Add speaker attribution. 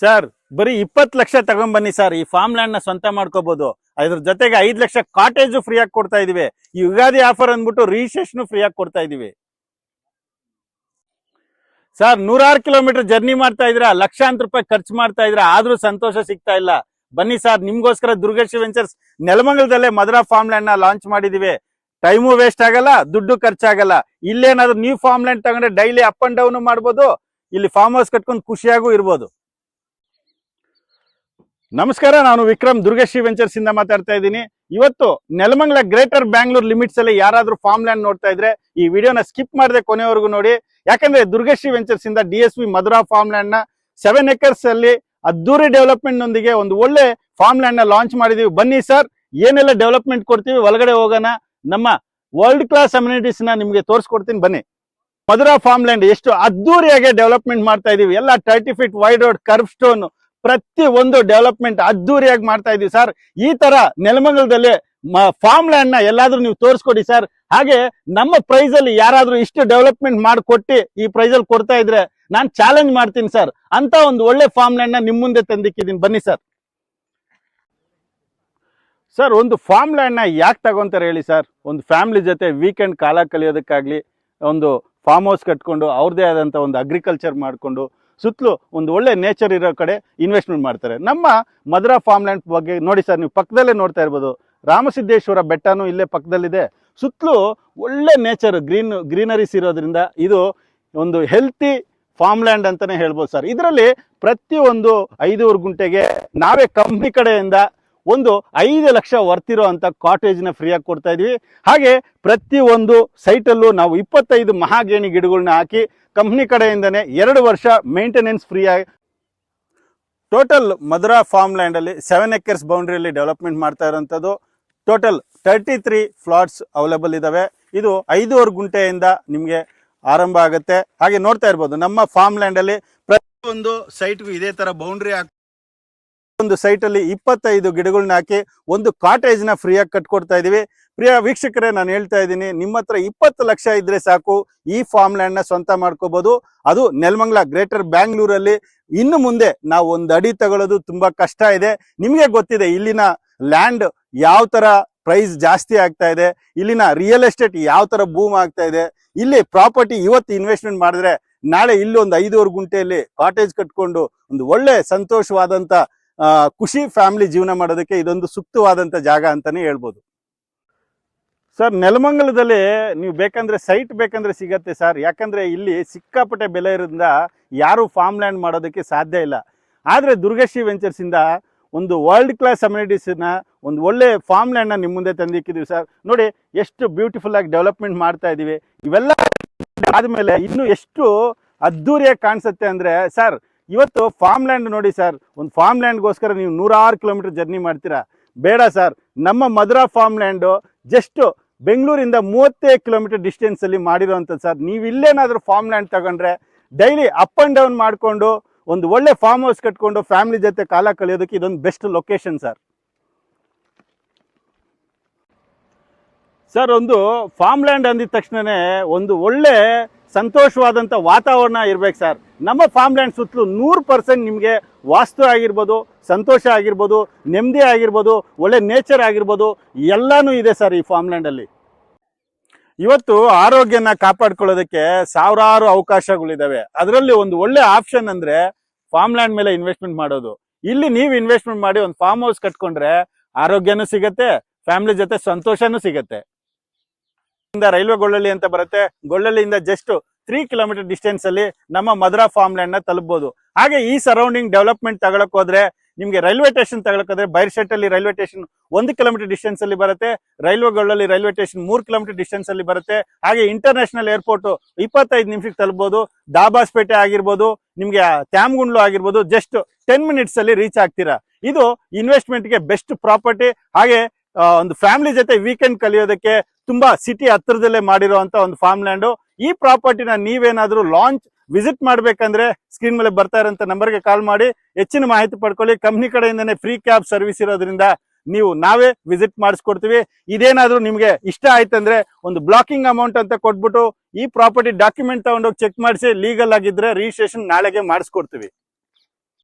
Speaker 1: Sir ಬರೀ 20 lakh ತಗೊಂಡ್ಬನ್ನಿ sir, ಈ farm land ನ ಸ್ವಂತ ಮಾಡ್ಕೋಬಹುದು. ಅದ್ರ ಜೊತೆಗೆ 5 ಲಕ್ಷ ಕಾಟೇಜ್ ಫ್ರೀ ಆಗಿ ಕೊಡ್ತಾ ಇದೀವಿ. ಈ ಯುಗಾದಿ ಆಫರ್ ಅಂದ್ಬಿಟ್ಟು ರಿಜಿಸ್ಟ್ರೇಷನ್ ಫ್ರೀ ಆಗಿ ಕೊಡ್ತಾ ಇದೀವಿ. ಸರ್ 106 ಕಿಲೋಮೀಟರ್ ಜರ್ನಿ ಮಾಡ್ತಾ ಇದ್ರ, ಲಕ್ಷಾಂತರ ರೂಪಾಯಿ ಖರ್ಚು ಮಾಡ್ತಾ ಇದ್ರ, ಆದ್ರೂ ಸಂತೋಷ ಸಿಗ್ತಾ ಇಲ್ಲ. ಬನ್ನಿ ಸರ್, ನಿಮ್ಗೋಸ್ಕರ Durgashri ventures ನೆಲಮಂಗಲದಲ್ಲೇ Madhura farm land ನ ಲಾಂಚ್ ಮಾಡಿದೀವಿ. ಟೈಮು ವೇಸ್ಟ್ ಆಗಲ್ಲ, ದುಡ್ಡು ಖರ್ಚಾಗಲ್ಲ. ಇಲ್ಲೇನಾದ್ರು ನೀವು ಫಾರ್ಮ್ ಲ್ಯಾಂಡ್ ತಗೊಂಡ್ರೆ ಡೈಲಿ ಅಪ್ ಅಂಡ್ ಡೌನ್ ಮಾಡ್ಬೋದು, ಇಲ್ಲಿ ಫಾರ್ಮ್ ಹೌಸ್ ಕಟ್ಕೊಂಡು ಖುಷಿಯಾಗೂ ಇರ್ಬೋದು. ನಮಸ್ಕಾರ, ನಾನು ವಿಕ್ರಮ್ ದುರ್ಗಶ್ರೀ ವೆಂಚರ್ಸ್ ಇಂದ ಮಾತಾಡ್ತಾ ಇದ್ದೀನಿ. ಇವತ್ತು ನೆಲಮಂಗಲ ಗ್ರೇಟರ್ ಬ್ಯಾಂಗ್ಳೂರ್ ಲಿಮಿಟ್ಸ್ ಅಲ್ಲಿ ಯಾರಾದ್ರೂ ಫಾರ್ಮ್ ಲ್ಯಾಂಡ್ ನೋಡ್ತಾ ಇದ್ರೆ ಈ ವಿಡಿಯೋನ ಸ್ಕಿಪ್ ಮಾಡದೆ ಕೊನೆವರೆಗೂ ನೋಡಿ. ಯಾಕಂದ್ರೆ ದುರ್ಗಶ್ರೀ ವೆಂಚರ್ಸ್ ಇಂದ DSV ಮಧುರಾ ಫಾರ್ಮ್ ಲ್ಯಾಂಡ್ ನ 7 ಎಕರ್ಸ್ ಅಲ್ಲಿ ಅದ್ದೂರಿ ಡೆವಲಪ್ಮೆಂಟ್ ನೊಂದಿಗೆ ಒಂದು ಒಳ್ಳೆ ಫಾರ್ಮ್ ಲ್ಯಾಂಡ್ ನ ಲಾಂಚ್ ಮಾಡಿದೀವಿ. ಬನ್ನಿ ಸರ್, ಏನೆಲ್ಲ ಡೆವಲಪ್ಮೆಂಟ್ ಕೊಡ್ತೀವಿ, ಒಳಗಡೆ ಹೋಗೋಣ. ನಮ್ಮ ವರ್ಲ್ಡ್ ಕ್ಲಾಸ್ ಅಮ್ಯುನಿಟೀಸ್ ನ ನಿಮ್ಗೆ ತೋರಿಸ್ಕೊಡ್ತೀನಿ ಬನ್ನಿ. ಮಧುರಾ ಫಾರ್ಮ್ ಲ್ಯಾಂಡ್ ಎಷ್ಟು ಅದ್ದೂರಿಯಾಗಿ ಡೆವಲಪ್ಮೆಂಟ್ ಮಾಡ್ತಾ ಇದೀವಿ. ಎಲ್ಲ 30 feet wide road, curve stone, ಪ್ರತಿ ಒಂದು ಡೆವಲಪ್ಮೆಂಟ್ ಅದ್ದೂರಿಯಾಗಿ ಮಾಡ್ತಾ ಇದೀವಿ ಸರ್. ಈ ತರ ನೆಲಮಂಗಲದಲ್ಲಿ ಫಾರ್ಮ್ ಲ್ಯಾಂಡ್ ನ ಎಲ್ಲಾದ್ರೂ ನೀವು ತೋರಿಸ್ಕೊಡಿ ಸರ್. ಹಾಗೆ ನಮ್ಮ ಪ್ರೈಸ್ ಅಲ್ಲಿ ಯಾರಾದ್ರೂ ಇಷ್ಟು ಡೆವಲಪ್ಮೆಂಟ್ ಮಾಡಿಕೊಟ್ಟು ಈ ಪ್ರೈಸ್ ಅಲ್ಲಿ ಕೊಡ್ತಾ ಇದ್ರೆ ನಾನು ಚಾಲೆಂಜ್ ಮಾಡ್ತೀನಿ ಸರ್. ಅಂತ ಒಂದು ಒಳ್ಳೆ ಫಾರ್ಮ್ ಲ್ಯಾಂಡ್ ನ ನಿಮ್ ಮುಂದೆ ತಂದಿಕ್ಕಿದ್ದೀನಿ, ಬನ್ನಿ ಸರ್. ಸರ್, ಒಂದು ಫಾರ್ಮ್ ಲ್ಯಾಂಡ್ ನ ಯಾಕೆ ತಗೊಂತಾರೆ ಹೇಳಿ ಸರ್? ಒಂದು ಫ್ಯಾಮಿಲಿ ಜೊತೆ ವೀಕೆಂಡ್ ಕಾಲ ಕಲಿಯೋದಕ್ಕಾಗ್ಲಿ, ಒಂದು ಫಾರ್ಮ್ ಹೌಸ್ ಕಟ್ಕೊಂಡು ಅವ್ರದೇ ಆದಂತ ಒಂದು ಅಗ್ರಿಕಲ್ಚರ್ ಮಾಡ್ಕೊಂಡು ಸುತ್ತಲೂ ಒಂದು ಒಳ್ಳೆ ನೇಚರ್ ಇರೋ ಕಡೆ ಇನ್ವೆಸ್ಟ್ಮೆಂಟ್ ಮಾಡ್ತಾರೆ. ನಮ್ಮ ಮಧುರಾ ಫಾರ್ಮ್ ಲ್ಯಾಂಡ್ ಬಗ್ಗೆ ನೋಡಿ ಸರ್, ನೀವು ಪಕ್ಕದಲ್ಲೇ ನೋಡ್ತಾ ಇರ್ಬೋದು. ರಾಮಸಿದ್ದೇಶ್ವರ ಬೆಟ್ಟನೂ ಇಲ್ಲೇ ಪಕ್ಕದಲ್ಲಿದೆ. ಸುತ್ತಲೂ ಒಳ್ಳೆ ನೇಚರ್, ಗ್ರೀನರೀಸ್ ಇರೋದ್ರಿಂದ ಇದು ಒಂದು ಹೆಲ್ತಿ ಫಾರ್ಮ್ ಲ್ಯಾಂಡ್ ಅಂತಾನೆ ಹೇಳ್ಬೋದು ಸರ್. ಇದರಲ್ಲಿ ಪ್ರತಿಯೊಂದು 5 ಗುಂಟೆಗೆ ನಾವೇ ಕಂಪ್ನಿ ಕಡೆಯಿಂದ ಒಂದು 5 ಲಕ್ಷ ವರ್ತಿರೋ ಅಂತ ಕಾಟೇಜ್ ನ ಫ್ರೀ ಆಗಿ ಕೊಡ್ತಾ ಇದೀವಿ. ಹಾಗೆ ಪ್ರತಿ ಒಂದು ಸೈಟಲ್ಲೂ ನಾವು 25 ಮಹಾಗೇಣಿ ಗಿಡಗಳನ್ನ ಹಾಕಿ ಕಂಪ್ನಿ ಕಡೆಯಿಂದನೇ 2 ವರ್ಷ ಮೇಂಟೆನೆನ್ಸ್ ಫ್ರೀ ಆಗಿ. ಟೋಟಲ್ ಮಧುರಾ ಫಾರ್ಮ್ ಲ್ಯಾಂಡ್ ಅಲ್ಲಿ 7 ಎಕರ್ಸ್ ಬೌಂಡ್ರಿಯಲ್ಲಿ ಡೆವಲಪ್ಮೆಂಟ್ ಮಾಡ್ತಾ ಇರೋಂಥದ್ದು. ಟೋಟಲ್ 33 ಫ್ಲಾಟ್ಸ್ ಅವೈಲೇಬಲ್ ಇದಾವೆ. ಇದು 5 ಗುಂಟೆಯಿಂದ ನಿಮಗೆ ಆರಂಭ ಆಗುತ್ತೆ. ಹಾಗೆ ನೋಡ್ತಾ ಇರ್ಬೋದು, ನಮ್ಮ ಫಾರ್ಮ್ ಲ್ಯಾಂಡ್ ಅಲ್ಲಿ ಪ್ರತಿಯೊಂದು ಸೈಟ್ಗೂ ಇದೇ ತರ ಬೌಂಡ್ರಿ ಹಾಕಿ ಒಂದು ಸೈಟ್ ಅಲ್ಲಿ 25 ಗಿಡಗಳನ್ನ ಹಾಕಿ ಒಂದು ಕಾಟೇಜ್ ನ ಫ್ರೀ ಆಗಿ ಕಟ್ಕೊಡ್ತಾ ಇದೀವಿ. ಪ್ರಿಯ ವೀಕ್ಷಕರೇ, ನಾನು ಹೇಳ್ತಾ ಇದ್ದೀನಿ, ನಿಮ್ಮ ಹತ್ರ 20 ಲಕ್ಷ ಇದ್ರೆ ಸಾಕು, ಈ ಫಾರ್ಮ್ ಲ್ಯಾಂಡ್ ನ ಸ್ವಂತ ಮಾಡ್ಕೋಬಹುದು. ಅದು ನೆಲಮಂಗಲ ಗ್ರೇಟರ್ ಬ್ಯಾಂಗ್ಳೂರಲ್ಲಿ. ಇನ್ನು ಮುಂದೆ ನಾವು ಒಂದು ಅಡಿ ತಗೊಳ್ಳೋದು ತುಂಬಾ ಕಷ್ಟ ಇದೆ. ನಿಮ್ಗೆ ಗೊತ್ತಿದೆ ಇಲ್ಲಿನ ಲ್ಯಾಂಡ್ ಯಾವ ತರ ಪ್ರೈಸ್ ಜಾಸ್ತಿ ಆಗ್ತಾ ಇದೆ, ಇಲ್ಲಿನ ರಿಯಲ್ ಎಸ್ಟೇಟ್ ಯಾವ ತರ ಬೂಮ್ ಆಗ್ತಾ ಇದೆ. ಇಲ್ಲಿ ಪ್ರಾಪರ್ಟಿ ಇವತ್ತು ಇನ್ವೆಸ್ಟ್ಮೆಂಟ್ ಮಾಡಿದ್ರೆ ನಾಳೆ ಇಲ್ಲಿ ಒಂದು 5 ಗುಂಟೆಯಲ್ಲಿ ಕಾಟೇಜ್ ಕಟ್ಕೊಂಡು ಒಂದು ಒಳ್ಳೆ ಸಂತೋಷವಾದಂತ ಖುಷಿ ಫ್ಯಾಮಿಲಿ ಜೀವನ ಮಾಡೋದಕ್ಕೆ ಇದೊಂದು ಸೂಕ್ತವಾದಂತ ಜಾಗ ಅಂತಾನೆ ಹೇಳ್ಬೋದು ಸರ್. ನೆಲಮಂಗಲದಲ್ಲಿ ನೀವು ಬೇಕಂದ್ರೆ ಸೈಟ್ ಬೇಕಂದ್ರೆ ಸಿಗತ್ತೆ ಸರ್. ಯಾಕಂದ್ರೆ ಇಲ್ಲಿ ಸಿಕ್ಕಾಪಟ್ಟೆ ಬೆಲೆ ಇರೋದ್ರಿಂದ ಯಾರು ಫಾರ್ಮ್ ಲ್ಯಾಂಡ್ ಮಾಡೋದಕ್ಕೆ ಸಾಧ್ಯ ಇಲ್ಲ. ಆದ್ರೆ ದುರ್ಗಶ್ರೀ ವೆಂಚರ್ಸ್ ಇಂದ ಒಂದು ವರ್ಲ್ಡ್ ಕ್ಲಾಸ್ ಅಮ್ಯುನಿಟೀಸ್ ನ ಒಂದು ಒಳ್ಳೆ ಫಾರ್ಮ್ ಲ್ಯಾಂಡ್ ನ ನಿಮ್ ಮುಂದೆ ತಂದಿಕ್ಕಿದೀವಿ ಸರ್. ನೋಡಿ ಎಷ್ಟು ಬ್ಯೂಟಿಫುಲ್ ಆಗಿ ಡೆವಲಪ್ಮೆಂಟ್ ಮಾಡ್ತಾ ಇದೀವಿ. ಇವೆಲ್ಲ ಆದ್ಮೇಲೆ ಇನ್ನು ಎಷ್ಟು ಅದ್ದೂರಿಯಾಗಿ ಕಾಣಿಸುತ್ತೆ ಅಂದ್ರೆ ಸರ್, ಇವತ್ತು ಫಾರ್ಮ್ ಲ್ಯಾಂಡ್ ನೋಡಿ ಸರ್, ಒಂದು ಫಾರ್ಮ್ ಲ್ಯಾಂಡ್ಗೋಸ್ಕರ ನೀವು 106 ಕಿಲೋಮೀಟರ್ ಜರ್ನಿ ಮಾಡ್ತೀರಾ? ಬೇಡ ಸರ್. ನಮ್ಮ ಮಧುರಾ ಫಾರ್ಮ್ ಲ್ಯಾಂಡ್ ಜಸ್ಟ್ ಬೆಂಗಳೂರಿಂದ 30 ಕಿಲೋಮೀಟರ್ ಡಿಸ್ಟೆನ್ಸ್ ಅಲ್ಲಿ ಮಾಡಿರೋಂಥದ್ದು ಸರ್. ನೀವು ಇಲ್ಲೇನಾದ್ರೂ ಫಾರ್ಮ್ ಲ್ಯಾಂಡ್ ತಗೊಂಡ್ರೆ ಡೈಲಿ ಅಪ್ ಅಂಡ್ ಡೌನ್ ಮಾಡ್ಕೊಂಡು ಒಂದು ಒಳ್ಳೆ ಫಾರ್ಮ್ ಹೌಸ್ ಕಟ್ಕೊಂಡು ಫ್ಯಾಮಿಲಿ ಜೊತೆ ಕಾಲ ಕಳೆಯೋದಕ್ಕೆ ಇದೊಂದು ಬೆಸ್ಟ್ ಲೊಕೇಶನ್ ಸರ್. ಸರ್, ಒಂದು ಫಾರ್ಮ್ ಲ್ಯಾಂಡ್ ಅಂದಿದ ತಕ್ಷಣನೇ ಒಂದು ಒಳ್ಳೆ ಸಂತೋಷವಾದಂಥ ವಾತಾವರಣ ಇರ್ಬೇಕು ಸರ್. ನಮ್ಮ ಫಾರ್ಮ್ ಲ್ಯಾಂಡ್ ಸುತ್ತಲೂ 100% ನಿಮಗೆ ವಾಸ್ತು ಆಗಿರ್ಬೋದು, ಸಂತೋಷ ಆಗಿರ್ಬೋದು, ನೆಮ್ಮದಿ ಆಗಿರ್ಬೋದು, ಒಳ್ಳೆ ನೇಚರ್ ಆಗಿರ್ಬೋದು, ಎಲ್ಲಾನು ಇದೆ ಸರ್ ಈ ಫಾರ್ಮ್ ಲ್ಯಾಂಡ್ ಅಲ್ಲಿ. ಇವತ್ತು ಆರೋಗ್ಯನ ಕಾಪಾಡ್ಕೊಳ್ಳೋದಕ್ಕೆ ಸಾವಿರಾರು ಅವಕಾಶಗಳಿದಾವೆ. ಅದರಲ್ಲಿ ಒಂದು ಒಳ್ಳೆ ಆಪ್ಷನ್ ಅಂದ್ರೆ ಫಾರ್ಮ್ ಲ್ಯಾಂಡ್ ಮೇಲೆ ಇನ್ವೆಸ್ಟ್ಮೆಂಟ್ ಮಾಡೋದು. ಇಲ್ಲಿ ನೀವು ಇನ್ವೆಸ್ಟ್ಮೆಂಟ್ ಮಾಡಿ ಒಂದು ಫಾರ್ಮ್ ಹೌಸ್ ಕಟ್ಕೊಂಡ್ರೆ ಆರೋಗ್ಯನೂ ಸಿಗತ್ತೆ, ಫ್ಯಾಮಿಲಿ ಜೊತೆ ಸಂತೋಷನೂ ಸಿಗತ್ತೆ. ರೈಲ್ವೆ ಗೊಳ್ಳಳ್ಳಿ ಅಂತ ಬರುತ್ತೆ. ಗೊಳ್ಳಳ್ಳಿಯಿಂದ ಜಸ್ಟ್ 3 ಕಿಲೋಮೀಟರ್ ಡಿಸ್ಟೆನ್ಸ್ ಅಲ್ಲಿ ನಮ್ಮ ಮಧುರಾ ಫಾರ್ಮ್ ಲ್ಯಾಂಡ್ ನ ತಲುಪಬಹುದು. ಹಾಗೆ ಈ ಸರೌಂಡಿಂಗ್ ಡೆವಲಪ್ಮೆಂಟ್ ತಗೊಳಕ್ ಹೋದ್ರೆ ನಿಮ್ಗೆ ರೈಲ್ವೆ ಸ್ಟೇಷನ್ ತಗೊಳಕ್ ಹೋದ್ರೆ ಬೈರ್ಶೆಟ್ ಅಲ್ಲಿ ರೈಲ್ವೆ ಸ್ಟೇಷನ್ 1 ಕಿಲೋಮೀಟರ್ ಡಿಸ್ಟೆನ್ಸ್ ಅಲ್ಲಿ ಬರುತ್ತೆ. Railway Gollalli railway station 3 kilometre distance ಅಲ್ಲಿ ಬರುತ್ತೆ. ಹಾಗೆ ಇಂಟರ್ನ್ಯಾಷನಲ್ ಏರ್ಪೋರ್ಟ್ 25 ನಿಮಿಷಕ್ಕೆ ತಲುಪಬಹುದು. ದಾಬಾಸ್ಪೇಟೆ ಆಗಿರ್ಬೋದು, ನಿಮ್ಗೆ ತ್ಯಾಮಗುಂಡ್ಲು ಆಗಿರ್ಬೋದು, ಜಸ್ಟ್ 10 ಮಿನಿಟ್ಸ್ ಅಲ್ಲಿ ರೀಚ್ ಆಗ್ತೀರಾ. ಇದು ಇನ್ವೆಸ್ಟ್ಮೆಂಟ್ ಗೆ ಬೆಸ್ಟ್ ಪ್ರಾಪರ್ಟಿ. ಹಾಗೆ ಒಂದು ಫ್ಯಾಮಿಲಿ ಜೊತೆ ವೀಕೆಂಡ್ ಕಲಿಯೋದಕ್ಕೆ ತುಂಬಾ ಸಿಟಿ ಹತ್ತಿರದಲ್ಲೇ ಮಾಡಿರುವಂತ ಒಂದು ಫಾರ್ಮ್ ಲ್ಯಾಂಡ್. ಈ ಪ್ರಾಪರ್ಟಿನ ನೀವೇನಾದ್ರೂ ಲಾಂಚ್ ವಿಸಿಟ್ ಮಾಡ್ಬೇಕಂದ್ರೆ ಸ್ಕ್ರೀನ್ ಮೇಲೆ ಬರ್ತಾ ಇರೋಂಥ ನಂಬರ್ಗೆ ಕಾಲ್ ಮಾಡಿ ಹೆಚ್ಚಿನ ಮಾಹಿತಿ ಪಡ್ಕೊಳ್ಳಿ. ಕಂಪ್ನಿ ಕಡೆಯಿಂದನೇ ಫ್ರೀ ಕ್ಯಾಬ್ ಸರ್ವಿಸ್ ಇರೋದ್ರಿಂದ ನಾವೇ ವಿಸಿಟ್ ಮಾಡಿಸ್ಕೊಡ್ತೀವಿ. ಇದೇನಾದ್ರೂ ನಿಮ್ಗೆ ಇಷ್ಟ ಆಯ್ತಂದ್ರೆ ಒಂದು ಬ್ಲಾಕಿಂಗ್ ಅಮೌಂಟ್ ಅಂತ ಕೊಟ್ಬಿಟ್ಟು ಈ ಪ್ರಾಪರ್ಟಿ ಡಾಕ್ಯುಮೆಂಟ್ ತಗೊಂಡೋಗಿ ಚೆಕ್ ಮಾಡಿಸಿ ಲೀಗಲ್ ಆಗಿದ್ರೆ ರಿಜಿಸ್ಟ್ರೇಷನ್ ನಾಳೆಗೆ ಮಾಡಿಸ್ಕೊಡ್ತೀವಿ.